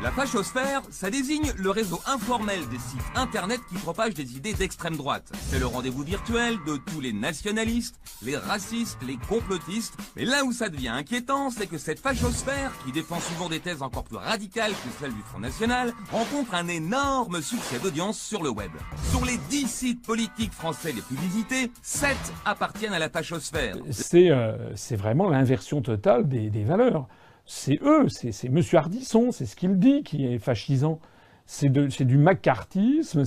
La fachosphère, ça désigne le réseau informel des sites internet qui propagent des idées d'extrême droite. C'est le rendez-vous virtuel de tous les nationalistes, les racistes, les complotistes. Mais là où ça devient inquiétant, c'est que cette fachosphère, qui défend souvent des thèses encore plus radicales que celles du Front National, rencontre un énorme succès d'audience sur le web. Sur les 10 sites politiques français les plus visités, 7 appartiennent à la fachosphère. C'est vraiment l'inversion totale des valeurs. C'est eux, c'est M. Ardisson, c'est ce qu'il dit qui est fascisant. C'est du macartisme,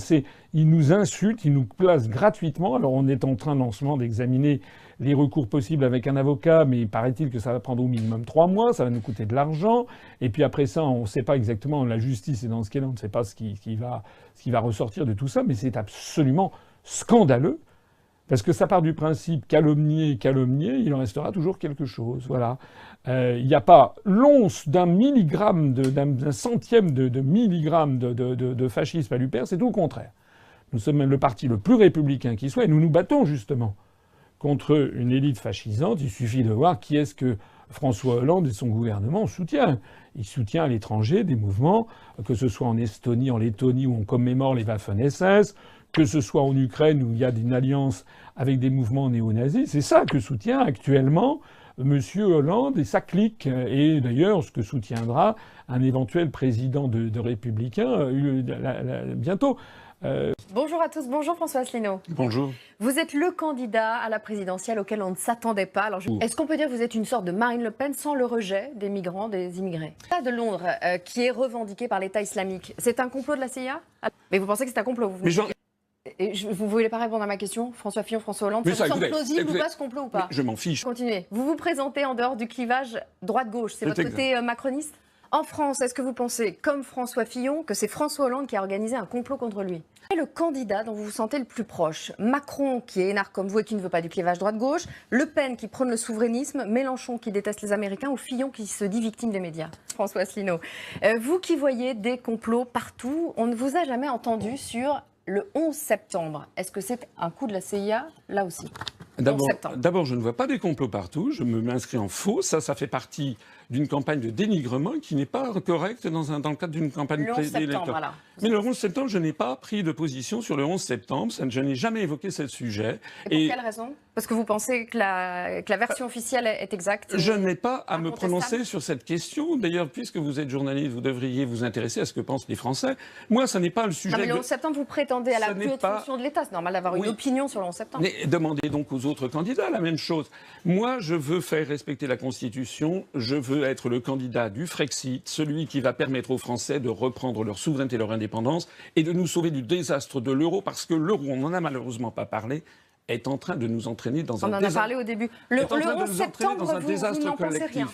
il nous insulte, il nous place gratuitement. Alors on est en train en ce moment d'examiner les recours possibles avec un avocat, mais paraît-il que ça va prendre au minimum 3 mois, ça va nous coûter de l'argent. Et puis après ça, on ne sait pas exactement, la justice est dans ce qu'elle est, on ne sait pas ce qui va ressortir de tout ça, mais c'est absolument scandaleux. Parce que ça part du principe calomnier, il en restera toujours quelque chose. Voilà. Il n'y a pas l'once d'un milligramme, d'un centième de milligramme de fascisme à l'UPR, c'est tout le contraire. Nous sommes le parti le plus républicain qui soit, et nous nous battons justement contre une élite fascisante. Il suffit de voir qui est-ce que François Hollande et son gouvernement soutiennent. Il soutient à l'étranger des mouvements, que ce soit en Estonie, en Lettonie, où on commémore les Waffen-SS, que ce soit en Ukraine, où il y a une alliance avec des mouvements néo-nazis. C'est ça que soutient actuellement M. Hollande et sa clique. Et d'ailleurs, ce que soutiendra un éventuel président de Républicains bientôt. Bonjour à tous, bonjour François Asselineau. Bonjour. Vous êtes le candidat à la présidentielle auquel on ne s'attendait pas. Alors, est-ce qu'on peut dire que vous êtes une sorte de Marine Le Pen sans le rejet des migrants, des immigrés? L'État de Londres, qui est revendiqué par l'État islamique, c'est un complot de la CIA? Mais vous pensez que c'est un complot? Vous ne voulez pas répondre à ma question, François Fillon, François Hollande? Ça vous semble plausible ou pas ce complot ou pas? Je m'en fiche. Continuez. Vous vous présentez en dehors du clivage droite-gauche. C'est votre côté macroniste? En France, est-ce que vous pensez, comme François Fillon, que c'est François Hollande qui a organisé un complot contre lui? Quel est le candidat dont vous vous sentez le plus proche? Macron, qui est énarque comme vous et qui ne veut pas du clivage droite-gauche, Le Pen, qui prône le souverainisme, Mélenchon, qui déteste les Américains, ou Fillon, qui se dit victime des médias? François Asselineau, vous qui voyez des complots partout, on ne vous a jamais entendu sur le 11 septembre. Est-ce que c'est un coup de la CIA, là aussi? D'abord, je ne vois pas des complots partout. Je m'inscris en faux. Ça fait partie d'une campagne de dénigrement qui n'est pas correcte dans le cadre d'une campagne électorale. Mais le 11 septembre, je n'ai pas pris de position sur le 11 septembre. Je n'ai jamais évoqué ce sujet. Et pour quelle raison? Parce que vous pensez que la version officielle est exacte? Je n'ai pas à me prononcer sur cette question. D'ailleurs, puisque vous êtes journaliste, vous devriez vous intéresser à ce que pensent les Français. Moi, ça n'est pas le sujet. Non, mais le 11 septembre, vous prétendez à la plus haute fonction de l'État. C'est normal d'avoir une opinion sur le 11 septembre. Mais demandez donc aux autres candidats la même chose. Moi, je veux faire respecter la Constitution. Je veux être le candidat du Frexit, celui qui va permettre aux Français de reprendre leur souveraineté et leur indépendance et de nous sauver du désastre de l'euro, parce que l'euro, on n'en a malheureusement pas parlé, est en train de nous entraîner dans un désastre. On en a parlé au début. Le 11 septembre, vous n'en pensez rien.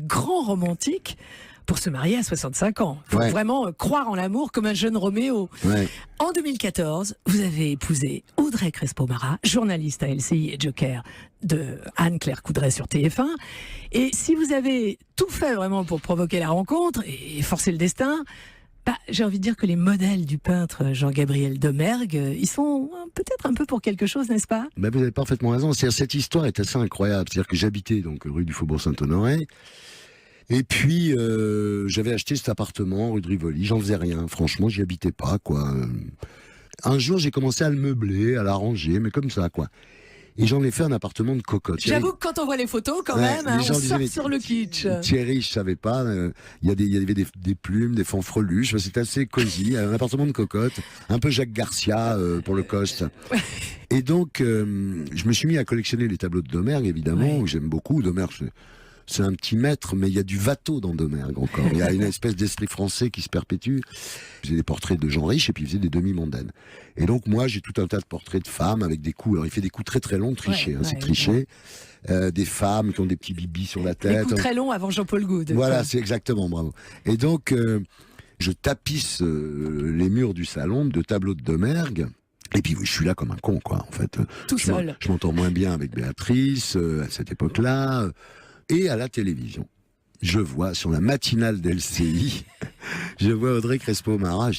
Grand romantique pour se marier à 65 ans. Il faut vraiment croire en l'amour comme un jeune Roméo. Ouais. En 2014, vous avez épousé Audrey Crespo-Mara, journaliste à LCI et Joker de Anne-Claire Coudray sur TF1. Et si vous avez tout fait vraiment pour provoquer la rencontre et forcer le destin, j'ai envie de dire que les modèles du peintre Jean-Gabriel Domergue, ils sont peut-être un peu pour quelque chose, n'est-ce pas? Vous avez parfaitement raison. Cette histoire est assez incroyable. C'est-à-dire que j'habitais donc rue du Faubourg Saint-Honoré. Et puis, j'avais acheté cet appartement rue de Rivoli. J'en faisais rien. Franchement, j'y habitais pas, quoi. Un jour, j'ai commencé à le meubler, à l'arranger, mais comme ça, quoi. Et j'en ai fait un appartement de cocotte. J'avoue que quand on voit les photos, quand même, on sort sur le kitsch. Thierry, je savais pas. Il y avait des plumes, des fanfreluches. C'était assez cosy. Un appartement de cocotte. Un peu Jacques Garcia pour le coste. Et donc, je me suis mis à collectionner les tableaux de Domergue, évidemment, que j'aime beaucoup. Domergue, c'est un petit maître, mais il y a du Watteau dans Domergue encore. Il y a une espèce d'esprit français qui se perpétue. Il faisait des portraits de gens riches et puis il faisait des demi-mondaines. Et donc moi, j'ai tout un tas de portraits de femmes avec des coups. Alors il fait des coups très très longs, trichés, c'est triché. Des femmes qui ont des petits bibis sur la tête. Des coups très longs avant Jean-Paul Goude. Voilà, c'est exactement, bravo. Et donc, je tapisse les murs du salon de tableaux de Domergue. Et puis je suis là comme un con, quoi, en fait. Tout seul. Je m'entends moins bien avec Béatrice à cette époque-là. Et à la télévision, je vois sur la matinale d'LCI, je vois Audrey Crespo-Mara.